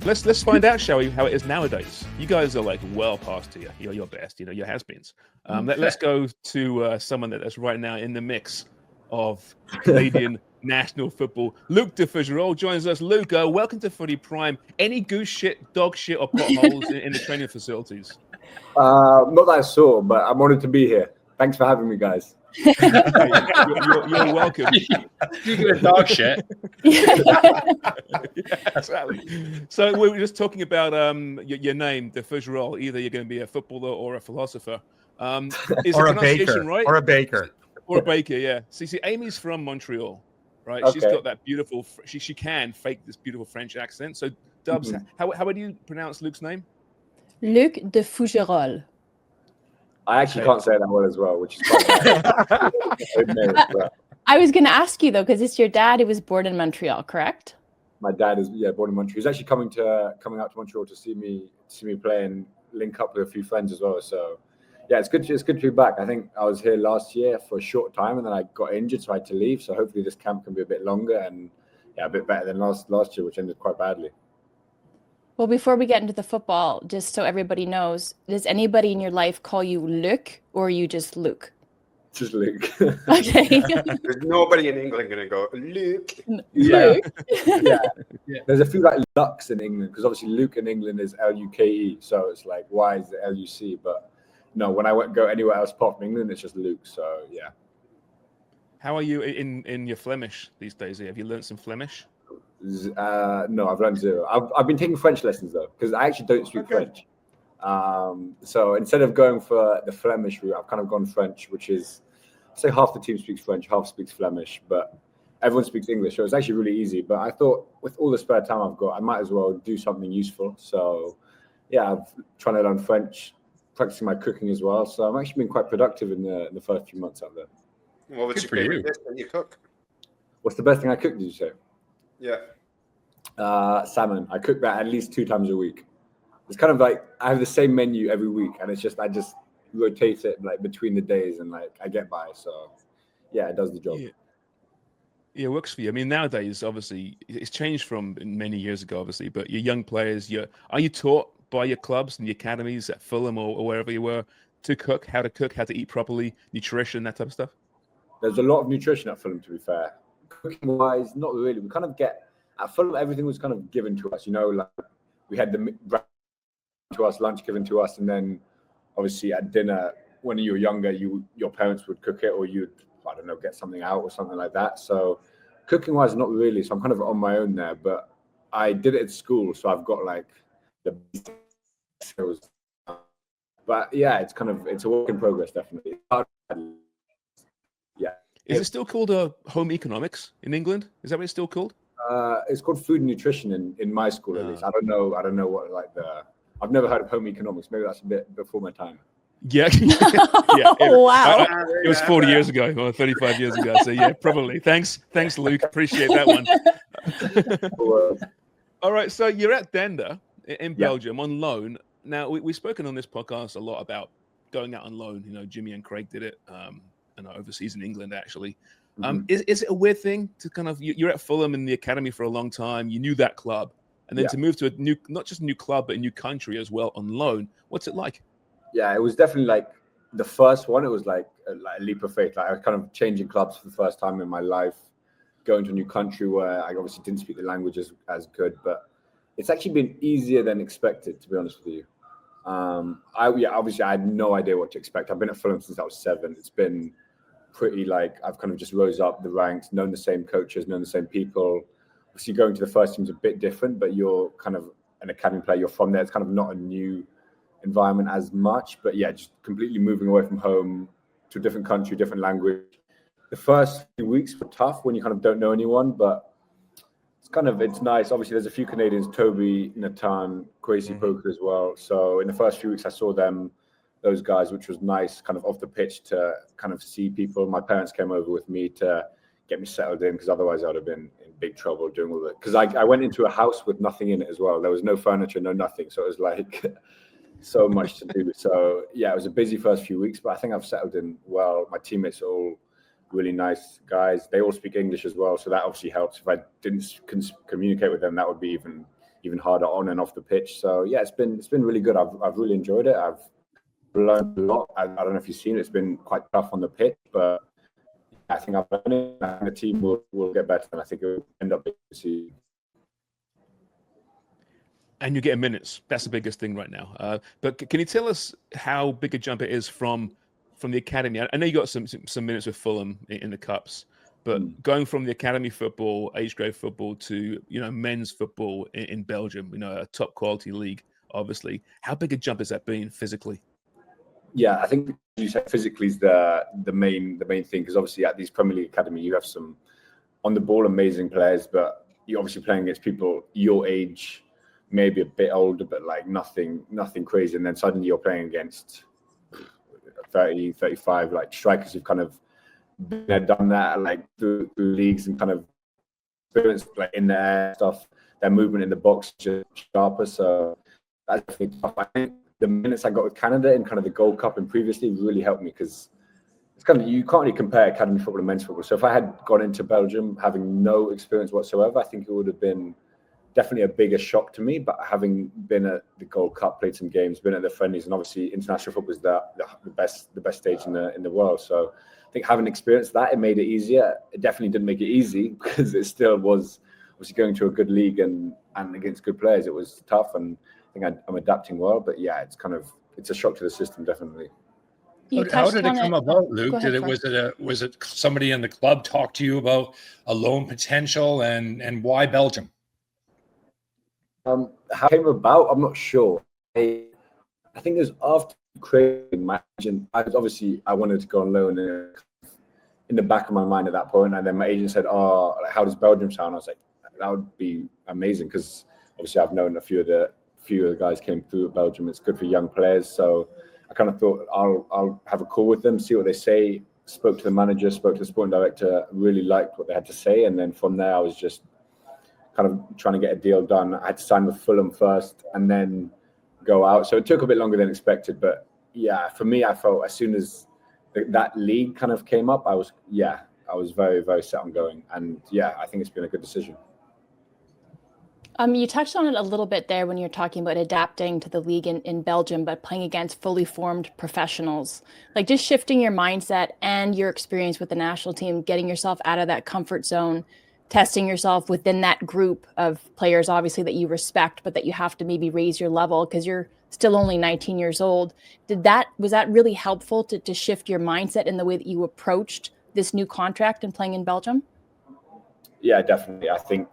Let's find out, shall we, how it is nowadays. You guys are like well past here. You're your best, your has-beens. Let's go to someone that's right now in the mix of Canadian national football. Luc de Fougerolles joins us. Luca, welcome to Footy Prime. Any goose shit, dog shit, or potholes in the training facilities? Not that I saw, but I'm honored to be here. Thanks for having me, guys. You're welcome. Speaking of dog shit. Yeah, exactly. So we were just talking about your name, de Fougerolles. Either you're going to be a footballer or a philosopher. Is or the a baker, pronunciation right? Or a baker. Or a baker, yeah. See, Amy's from Montreal, right? Okay. She's got that beautiful. She can fake this beautiful French accent. So, Dubs, how would you pronounce Luc's name? Luc de Fougerolles. I actually can't say that well as well, which is quite I was going to ask you though, because it's your dad who was born in Montreal, correct? My dad is born in Montreal. He's actually coming out to Montreal to see me play and link up with a few friends as well. So yeah, it's good to be back. I think I was here last year for a short time and then I got injured, so I had to leave. So hopefully this camp can be a bit longer and a bit better than last year, which ended quite badly. Well, before we get into the football, just so everybody knows, does anybody in your life call you Luc or are you just Luc? Just Luc. Okay. There's nobody in England going to go, Luc. Yeah. Yeah. There's a few like Lux in England, because obviously Luc in England is Luke. So it's like, why is it Luc? But no, when I go anywhere else apart from England, it's just Luc. So yeah. How are you in your Flemish these days? Have you learned some Flemish? No, I've learned zero. I've been taking French lessons though, because I actually don't speak French. So instead of going for the Flemish route, I've kind of gone French, which is, say half the team speaks French, half speaks Flemish, but everyone speaks English. So it's actually really easy. But I thought with all the spare time I've got, I might as well do something useful. So yeah, I'm trying to learn French, practicing my cooking as well. So I've actually been quite productive in the first few months out there. What was your favorite dish that you cook? What's the best thing I cook, did you say? Yeah. Salmon. I cook that at least 2 times a week. It's kind of like I have the same menu every week, and it's just I just rotate it like between the days, and like I get by. So yeah, it does the job. Yeah, it works for you. I mean, nowadays, obviously, it's changed from many years ago, obviously. But your young players, are you taught by your clubs and the academies at Fulham or wherever you were to cook, how to eat properly, nutrition, that type of stuff? There's a lot of nutrition at Fulham, to be fair. Cooking wise, not really. We kind of get at Fulham, everything was kind of given to us. Like we had the to us, lunch given to us, and then obviously at dinner when you were younger, your parents would cook it, or you'd, I don't know, get something out or something like that. So cooking wise, not really. So I'm kind of on my own there, but I did it at school, so I've got like the skills. But yeah, it's a work in progress, definitely. Yeah. Is it still called home economics in England? Is that what it's still called? It's called food and nutrition in my school, at least. I don't know what I've never heard of home economics. Maybe that's a bit before my time. Yeah. Wow. It was 40 years ago, or 35 years ago. So yeah, probably. Thanks, Luke. Appreciate that one. All right. So you're at Dender in Belgium on loan. Now we've spoken on this podcast a lot about going out on loan. Jimmy and Craig did it, and overseas in England actually. Is it a weird thing to kind of, you're at Fulham in the academy for a long time, you knew that club, and then to move to a new, not just a new club, but a new country as well on loan? What's it like? Yeah, it was definitely like the first one. It was like a leap of faith. Like I was kind of changing clubs for the first time in my life, going to a new country where I obviously didn't speak the language as good, but it's actually been easier than expected, to be honest with you. Obviously I had no idea what to expect. I've been at Fulham since I was 7. It's been pretty I've kind of just rose up the ranks, known the same coaches, known the same people. Obviously going to the first team is a bit different, but you're kind of an academy player, you're from there. It's kind of not a new environment as much, but yeah, just completely moving away from home to a different country, different language. The first few weeks were tough when you kind of don't know anyone, but it's nice. Obviously there's a few Canadians, Toby, Nathan, Kwesi Poker as well. So in the first few weeks I saw those guys, which was nice, kind of off the pitch to kind of see people. My parents came over with me to get me settled in, because otherwise I would have been in big trouble doing all that. Because I went into a house with nothing in it as well. There was no furniture, no nothing. So it was like so much to do. So yeah, it was a busy first few weeks, but I think I've settled in well. My teammates are all really nice guys. They all speak English as well. So that obviously helps. If I didn't communicate with them, that would be even harder on and off the pitch. So yeah, it's been really good. I've really enjoyed it. I've learned a lot. I don't know if you've seen it. It's been quite tough on the pitch, but I think I've learned it. And the team will get better, and I think it will end up being a season. And you're getting minutes. That's the biggest thing right now. But can you tell us how big a jump it is from the academy? I know you got some minutes with Fulham in the Cups, but going from the academy football, age grade football to men's football in Belgium, a top quality league, obviously. How big a jump has that been physically? Yeah, I think you said physically is the main thing, because obviously at these Premier League academy you have some on the ball amazing players, but you're obviously playing against people your age, maybe a bit older, but like nothing crazy. And then suddenly you're playing against 30, 35, like strikers who've kind of been there, done that, like through leagues, and kind of experience like in the air stuff. Their movement in the box is just sharper. So that's definitely tough. I think the minutes I got with Canada in kind of the Gold Cup and previously really helped me, because it's kind of, you can't really compare academy football and men's football. So if I had gone into Belgium having no experience whatsoever, I think it would have been definitely a bigger shock to me. But having been at the Gold Cup, played some games, been at the friendlies, and obviously international football is the best stage in the world. So I think having experienced that, it made it easier. It definitely didn't make it easy, because it still was obviously going to a good league and against good players. It was tough, and I think I'm adapting well. But yeah, it's a shock to the system, definitely. How did it come about, Luke? Was it somebody in the club talk to you about a loan potential, and why Belgium? How it came about, I'm not sure. I think it was after creating my agent. I wanted to go on loan in the back of my mind at that point, and then my agent said, "Oh, how does Belgium sound?" I was like, "That would be amazing," because obviously I've known a few of the guys came through at Belgium. It's good for young players, so I kind of thought I'll have a call with them, see what they say. Spoke to the manager, spoke to the sporting director, really liked what they had to say, and then from there I was just kind of trying to get a deal done. I had to sign with Fulham first and then go out. So it took a bit longer than expected. But yeah, for me, I felt as soon as that league kind of came up, I was very, very set on going. And yeah, I think it's been a good decision. You touched on it a little bit there when you're talking about adapting to the league in Belgium, but playing against fully formed professionals, like just shifting your mindset and your experience with the national team, getting yourself out of that comfort zone, testing yourself within that group of players, obviously, that you respect, but that you have to maybe raise your level because you're still only 19 years old. Was that really helpful to shift your mindset in the way that you approached this new contract and playing in Belgium? Yeah, definitely. I think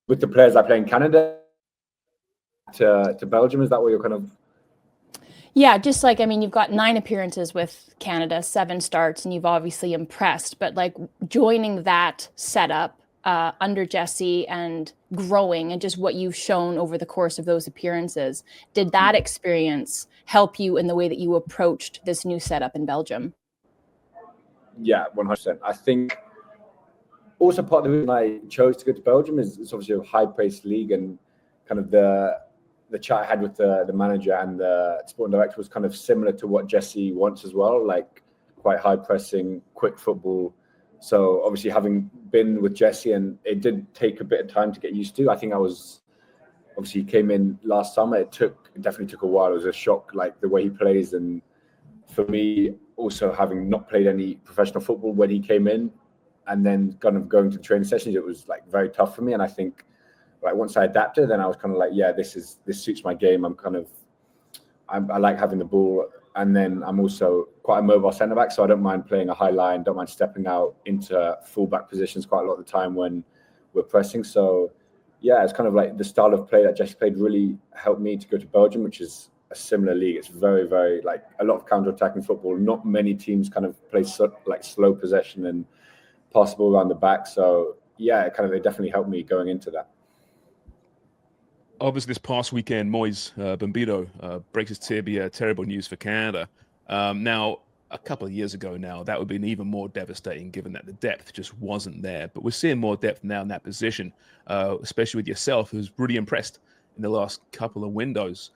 with the players I play in Canada to Belgium, is that what you're kind of... Yeah, just like, I mean, you've got 9 appearances with Canada, 7 starts, and you've obviously impressed. But like joining that setup under Jesse and growing and just what you've shown over the course of those appearances, did that experience help you in the way that you approached this new setup in Belgium? Yeah, 100%. I think also part of the reason I chose to go to Belgium is it's obviously a high-paced league, and kind of the chat I had with the manager and the sporting director was kind of similar to what Jesse wants as well, like quite high pressing, quick football. So obviously having been with Jesse, and it did take a bit of time to get used to. I think he came in last summer. It definitely took a while. It was a shock, like the way he plays. And for me, also having not played any professional football when he came in, and then kind of going to the training sessions, it was like very tough for me. And I think like once I adapted, then I was kind of like, yeah, this suits my game. I like having the ball, and then I'm also quite a mobile centre back, so I don't mind playing a high line, don't mind stepping out into fullback positions quite a lot of the time when we're pressing. So yeah, it's kind of like the style of play that Jesse played really helped me to go to Belgium, which is a similar league. It's very, very like a lot of counter-attacking football. Not many teams kind of play like slow possession and pass the ball around the back. So yeah, it definitely helped me going into that. Obviously, this past weekend, Moise Bambino breaks his tibia. Terrible news for Canada. Now, a couple of years ago now, that would have been even more devastating, given that the depth just wasn't there. But we're seeing more depth now in that position, especially with yourself, who's really impressed in the last couple of windows.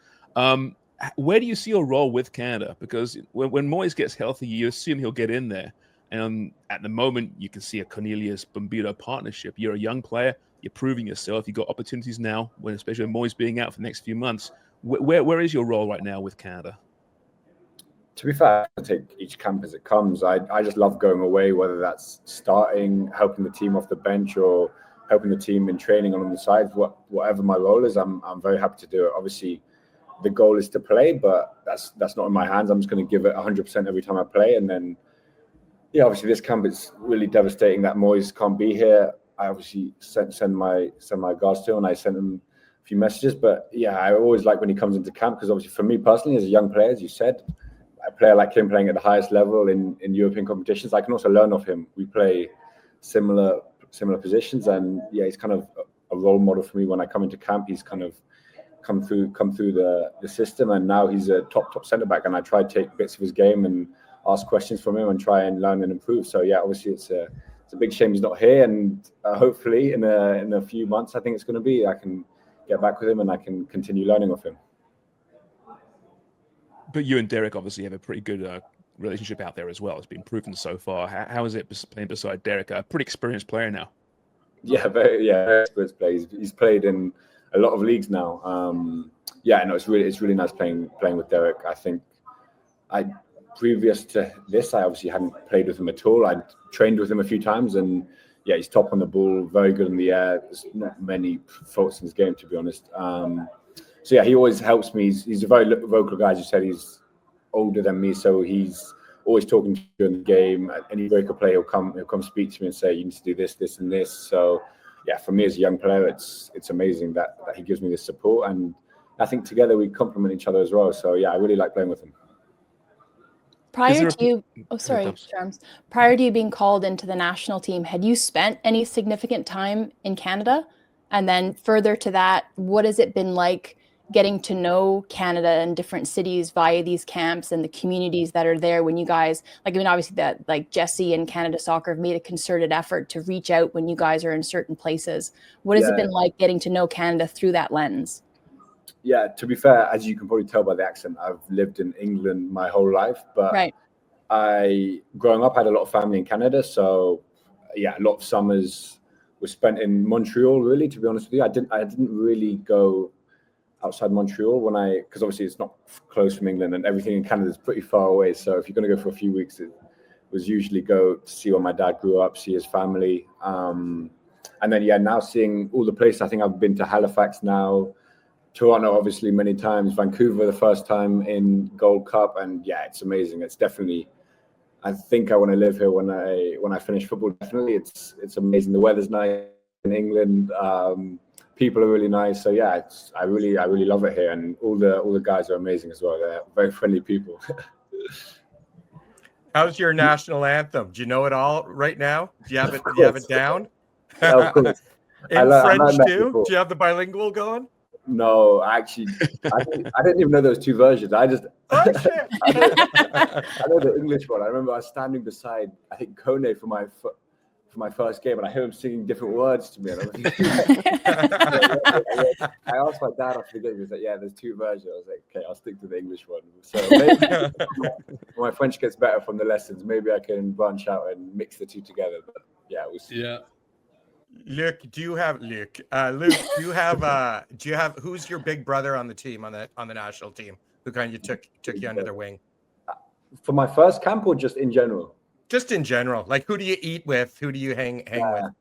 Where do you see your role with Canada? Because when Moise gets healthy, you assume he'll get in there. And at the moment, you can see a Cornelius Bambino partnership. You're a young player. You're proving yourself. You've got opportunities now, especially when Moyes being out for the next few months. Where is your role right now with Canada? To be fair, I take each camp as it comes. I just love going away, whether that's starting, helping the team off the bench, or helping the team in training on the side. Whatever my role is, I'm very happy to do it. Obviously, the goal is to play, but that's not in my hands. I'm just going to give it 100% every time I play. And then, yeah, obviously this camp is really devastating that Moyes can't be here. I obviously send my regards to him, and I sent him a few messages. But yeah, I always like when he comes into camp, because obviously for me personally, as a young player, as you said, a player like him playing at the highest level in European competitions, I can also learn off him. We play similar positions, and yeah, he's kind of a role model for me when I come into camp. He's kind of come through the system, and now he's a top centre back, and I try to take bits of his game and ask questions from him and try and learn and improve. So yeah, obviously it's a big shame he's not here, and hopefully in a few months, I think it's going to be, I can get back with him and I can continue learning off him. But you and Derek obviously have a pretty good relationship out there as well. It's been proven so far. How is it playing beside Derek, a pretty experienced player now? Yeah, very experienced player. He's played in a lot of leagues now. It's really nice playing with Derek. I think previous to this, I obviously hadn't played with him at all. I'd trained with him a few times, and yeah, he's top on the ball, very good in the air. There's not many faults in his game, to be honest. So yeah, he always helps me. He's a very vocal guy, as you said. He's older than me, so he's always talking to you in the game. Any break of play, he'll come speak to me and say, you need to do this, and this. So yeah, for me as a young player, it's amazing that he gives me this support, and I think together we complement each other as well. So yeah, I really like playing with him. Prior to you being called into the national team, had you spent any significant time in Canada? And then further to that, what has it been like getting to know Canada and different cities via these camps and the communities that are there when you guys, obviously that like Jesse and Canada Soccer have made a concerted effort to reach out when you guys are in certain places. What has it been like getting to know Canada through that lens? Yeah, to be fair, as you can probably tell by the accent, I've lived in England my whole life, but right. Growing up, I had a lot of family in Canada. So yeah, a lot of summers were spent in Montreal, really, to be honest with you. I didn't really go outside Montreal because obviously it's not close from England, and everything in Canada is pretty far away. So if you're going to go for a few weeks, it was usually go to see where my dad grew up, see his family. And then, yeah, now seeing all the places. I think I've been to Halifax now, Toronto, obviously, many times, Vancouver the first time in Gold Cup. And yeah, it's amazing. It's definitely, I think I want to live here when I finish football. Definitely. It's amazing. The weather's nice in England. People are really nice. So yeah, I really love it here, and all the guys are amazing as well. They're very friendly people. How's your national anthem? Do you know it all right now? Do you have it? Do you have it down? Yeah, of course. In French too? Do you have the bilingual going? No, actually, I didn't even know there was two versions. I just oh shit! I know the English one. I remember I was standing beside, I think, Kone for my first game, and I heard him singing different words to me. And I asked my dad after the game. He was like, "Yeah, there's two versions." I was like, "Okay, I'll stick to the English one." So maybe when my French gets better from the lessons, maybe I can branch out and mix the two together. But yeah, we'll see. Yeah. Luke, do you have who's your big brother on the team on the national team who kind of took you under their wing? For my first camp, or just in general? Just in general, like who do you eat with? Who do you hang with? I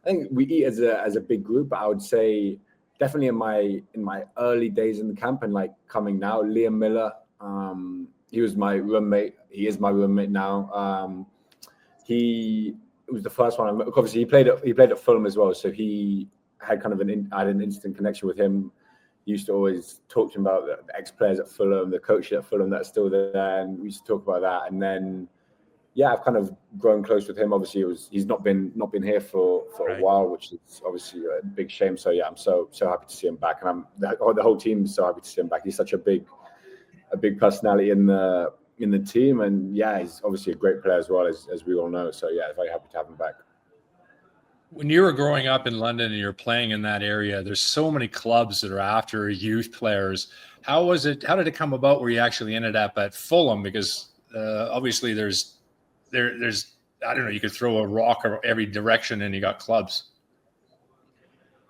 think we eat as a big group. I would say definitely in my early days in the camp, and like coming now, Liam Miller. He was my roommate. He is my roommate now. He was the first one. Obviously, he played at Fulham as well, so he had kind of I had an instant connection with him. He used to always talk to him about the ex-players at Fulham, the coach at Fulham that's still there, and we used to talk about that. And then, yeah, I've kind of grown close with him. Obviously, he's not been here for a while, which is obviously a big shame. So yeah, I'm so happy to see him back, and the whole team is so happy to see him back. He's such a big personality in the team, and yeah, he's obviously a great player as well, as we all know. So yeah, very happy to have him back. When you were growing up in London and you're playing in that area, there's so many clubs that are after youth players. How did it come about where you actually ended up at Fulham? Because obviously there's I don't know, you could throw a rock or every direction and you got clubs.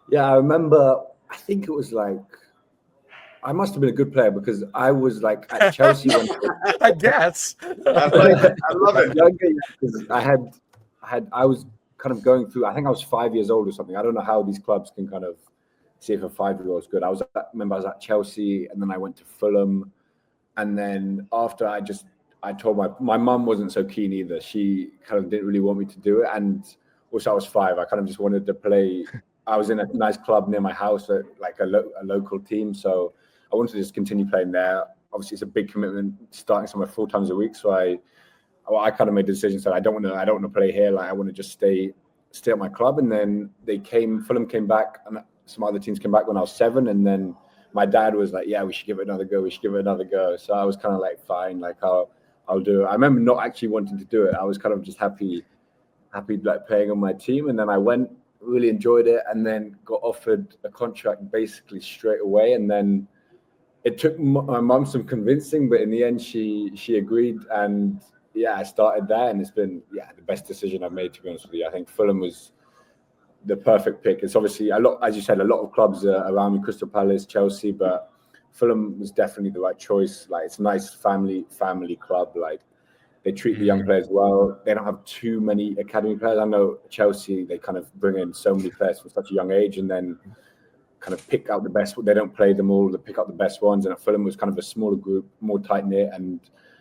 Yeah, I remember. I think it was like I must have been a good player because I was like at Chelsea when I guess. I love it. Because I was kind of going through. I think I was 5 years old or something. I don't know how these clubs can kind of see if a 5-year-old's good. I remember I was at Chelsea, and then I went to Fulham, and then after I told my mum wasn't so keen either. She kind of didn't really want me to do it, and also I was 5. I kind of just wanted to play. I was in a nice club near my house, like a local team, so I wanted to just continue playing there. Obviously, it's a big commitment starting somewhere 4 times a week, so I kind of made the decision that I don't want to play here. Like I want to just stay at my club. And then Fulham came back, and some other teams came back when I was 7. And then my dad was like, "Yeah, we should give it another go." So I was kind of like, "Fine, like I'll do it." I remember not actually wanting to do it. I was kind of just happy like playing on my team. And then I went, really enjoyed it, and then got offered a contract basically straight away. And then it took my mum some convincing, but in the end, she agreed. And yeah, I started there, and it's been the best decision I've made, to be honest with you. I think Fulham was the perfect pick. It's obviously a lot, as you said, a lot of clubs around me, Crystal Palace, Chelsea, but Fulham was definitely the right choice. Like it's a nice family club. Like they treat the young players well. They don't have too many academy players. I know Chelsea, they kind of bring in so many players from such a young age, and then kind of pick out the best. They don't play them all. They pick out the best ones. And at Fulham was kind of a smaller group, more tight knit, and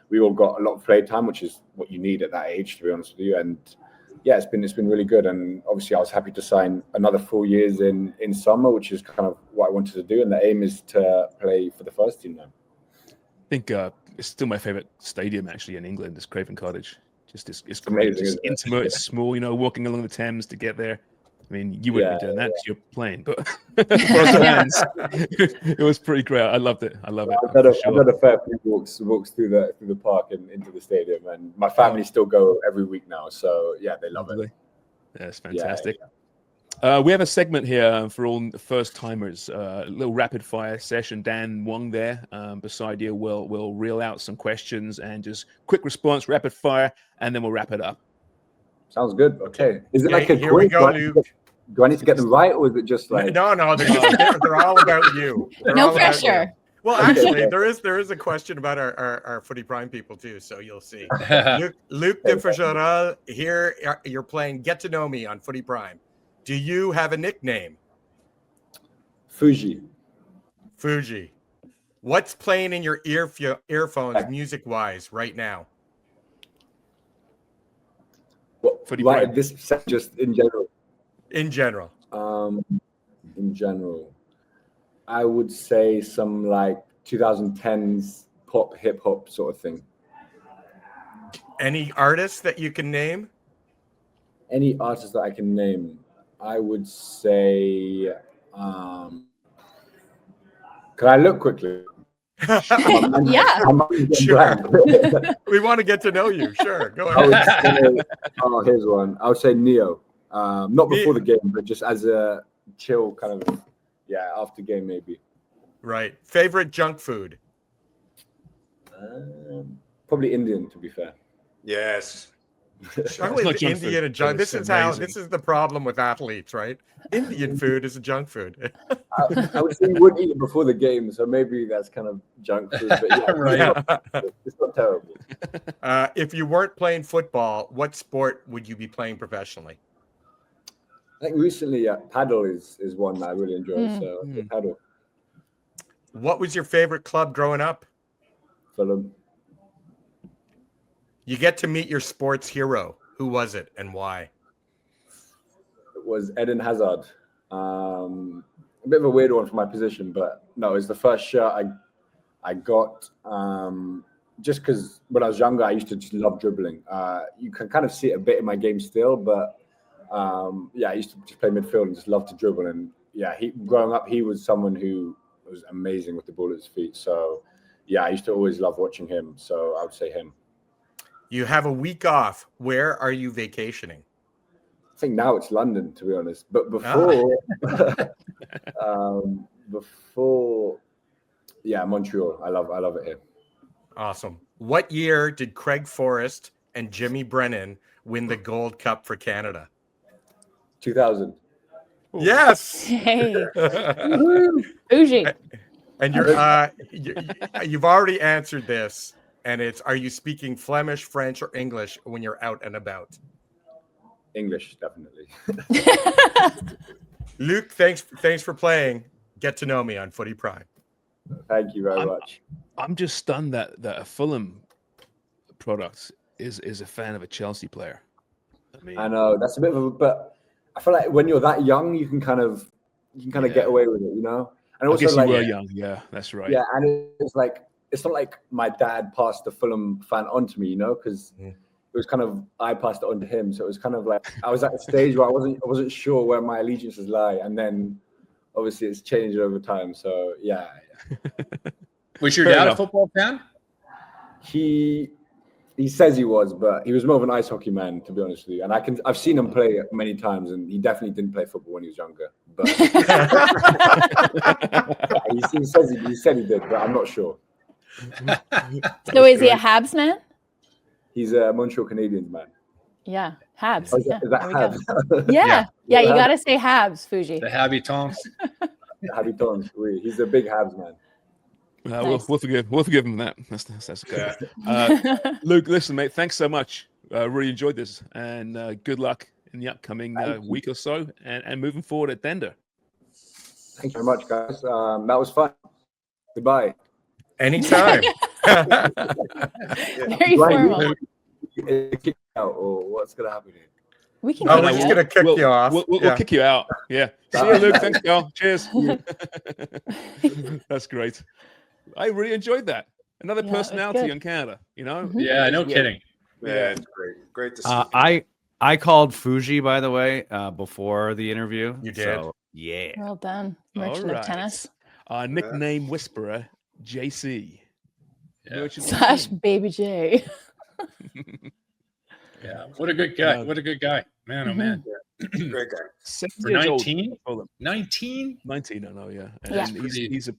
we all got a lot of play time, which is what you need at that age, to be honest with you. And yeah, it's been really good. And obviously, I was happy to sign another 4 years in summer, which is kind of what I wanted to do. And the aim is to play for the first team now. I think it's still my favorite stadium actually in England. Is Craven Cottage. It's great. Amazing, it's intimate. It's small. Walking along the Thames to get there. I mean, you wouldn't be doing that because you're playing, but for us fans, it was pretty great. I loved it. I love it. I've got a fair few walks through the park and into the stadium, and my family still go every week now. So yeah, they love it. That's fantastic. We have a segment here for all first timers, a little rapid fire session. Dan, Wong there beside you. We'll reel out some questions and just quick response, rapid fire, and then we'll wrap it up. Sounds good. Okay. Is it like a here quiz? We go, Luke. Do I need to get them right, or is it just like no? They're all about you. No pressure. Well, actually, there is a question about our Footy Prime people too, so you'll see. Luc de Fougerolles, here you're playing Get to Know Me on Footy Prime. Do you have a nickname? Fougy. What's playing in your earphones, music-wise, right now? Right, this just in general. In general, I would say some like 2010s pop hip hop sort of thing. Any artists that you can name? Any artist that I can name, I would say. Can I look quickly? Yeah. Sure. We want to get to know you. Sure. Go ahead. Here's one. I would say Neo. Not before the game, but just as a chill kind of, after game maybe. Right. Favorite junk food? Probably Indian, to be fair. Yes. Indian and junk. This is the problem with athletes, right? Indian food is a junk food. I would say you wouldn't eat it before the game, so maybe that's kind of junk food. But Right. It's not terrible. If you weren't playing football, what sport would you be playing professionally? I think recently, paddle is one that I really enjoy. So paddle. What was your favorite club growing up? Fulham. You get to meet your sports hero. Who was it and why? It was Eden Hazard. A bit of a weird one for my position, but no, it was the first shirt I got. Just because when I was younger, I used to just love dribbling. You can kind of see it a bit in my game still, but I used to just play midfield and just love to dribble. And growing up, he was someone who was amazing with the ball at his feet. So I used to always love watching him. So I would say him. You have a week off. Where are you vacationing? I think now it's London, to be honest. But before, Montreal. I love it here. Awesome. What year did Craig Forrest and Jimmy Brennan win the Gold Cup for Canada? 2000. Yes. Hey, Fougy. And you've already answered this, and it's: are you speaking Flemish, French, or English when you're out and about? English, definitely. Luke, thanks for playing. Get to know me on Footy Prime. Thank you very much. I'm just stunned that a Fulham product is a fan of a Chelsea player. I know that's a bit of a, but I feel like when you're that young, you can kind of get away with it, you know. And also, I guess like, you were young. Yeah, that's right. Yeah, and it's like it's not like my dad passed the Fulham fan on to me, you know, because it was kind of I passed it on to him. So it was kind of like I was at a stage where I wasn't sure where my allegiances lie, and then obviously it's changed over time. So yeah. Was your dad a football fan? He says he was, but he was more of an ice hockey man, to be honest with you. And I've seen him play many times, and he definitely didn't play football when he was younger. But he said he did, but I'm not sure. So is he a Habs man? He's a Montreal Canadiens man. Yeah, Habs. Oh, is that Habs? Yeah, you gotta say Habs, Fougy. The Habitants. Habitants. He's a big Habs man. Nice. We'll forgive him that. That's good. Luke, listen, mate. Thanks so much. Really enjoyed this, and good luck in the upcoming week or so, and moving forward at Dender. Thanks very much, guys. That was fun. Goodbye. Anytime. Very formal. Kick out, or what's gonna happen here? We can. We're just gonna kick you off. We'll kick you out. Yeah. See you, Luke. Thanks, Carl. Cheers. That's great. I really enjoyed that. Another personality in Canada, you know? Mm-hmm. Yeah, no kidding. Yeah, it's great to see. I called Fougy, by the way, before the interview. You did? So, yeah. Well done, merchant of tennis. Nickname whisperer, JC. Yeah. / Baby J. Yeah, what a good guy. What a good guy. Man, oh man. Yeah. Great guy. For 19? 19? 19, I know, yeah. And he's a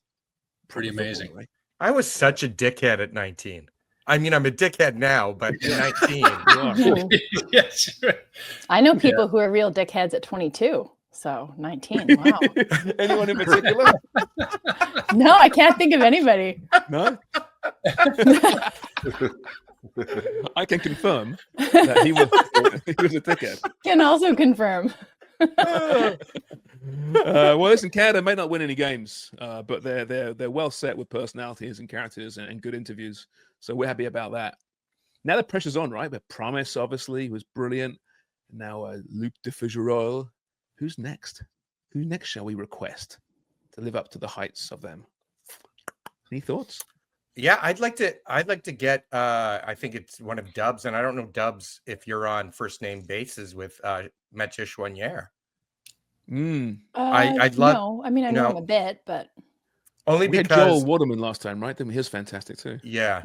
pretty amazing. Right? I was such a dickhead at 19. I mean, I'm a dickhead now, but 19. Yes. I know people who are real dickheads at 22. So 19. Wow. Anyone in particular? No, I can't think of anybody. No? I can confirm that he was a dickhead. Can also confirm. Well, listen, Canada may not win any games, but they're well set with personalities and characters and good interviews. So we're happy about that. Now the pressure's on, right? But Promise, obviously, was brilliant. Now Luc de Fougerolles. Who's next? Who next shall we request to live up to the heights of them? Any thoughts? Yeah, I'd like to get I think it's one of Dubs, and I don't know, Dubs, if you're on first name basis with Mathieu Wong. I'd love. No, I mean I know him a bit, but only we because had Joel Waterman last time, right? He was fantastic too. Yeah.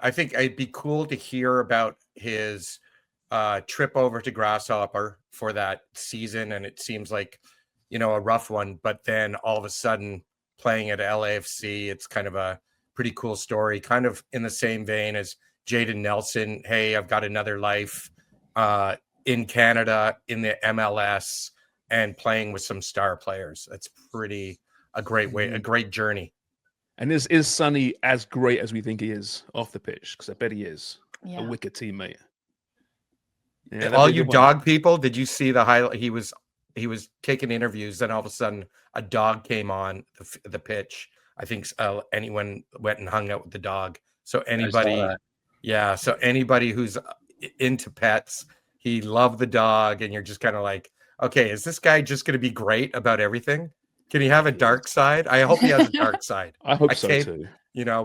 I think it'd be cool to hear about his trip over to Grasshopper for that season, and it seems like a rough one. But then all of a sudden, playing at LAFC, it's kind of a pretty cool story, kind of in the same vein as Jaden Nelson. Hey, I've got another life in Canada in the MLS and playing with some star players. That's a great way, a great journey. And is Sonny as great as we think he is off the pitch? Because I bet he is a wicked teammate. Yeah, all you dog people, did you see the highlight? He was taking interviews, then all of a sudden a dog came on the pitch. I think anyone went and hung out with the dog. So anybody who's into pets, he loved the dog, and you're just kind of like, okay, is this guy just going to be great about everything? Can he have a dark side? I hope he has a dark side. I hope so too.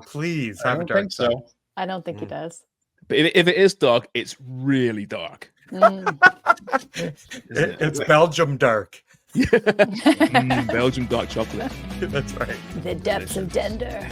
Please have a dark side. So. I don't think he does. But if it is dark, it's really dark. It's Belgium dark. Belgium dark chocolate. That's right. The depths of Dender.